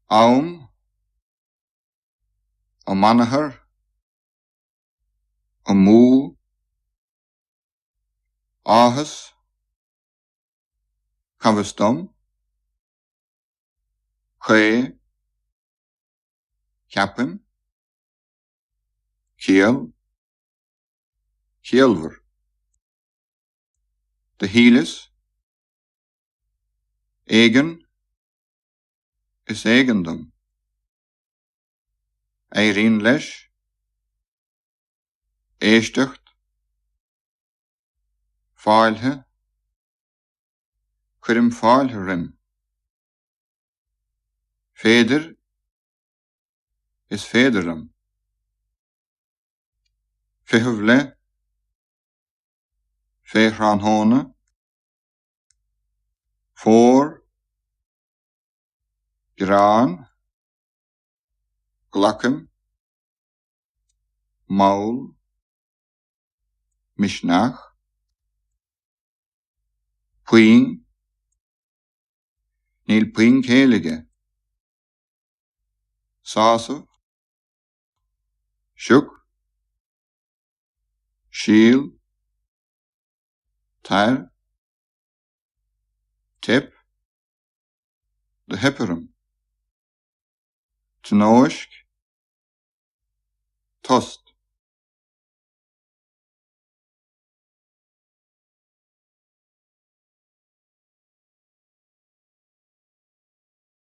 aum, ă-mònărhăr, ă-moò, áthas, cabhastom, caoi, kyapim, ciall, keeălvăr. De heelăs, ēgän is eigendom. éiríonn leis, ēshdăcht, fáilte, cuirim fálhi rim. fēdir is fēdiram. fihăv le, féitheamh, fór, éigean, glacim, maul, mishnach, puin, níl puin céige, sásav, siúk, ciall, tar, tip, de hipperum, tnóisk, tost.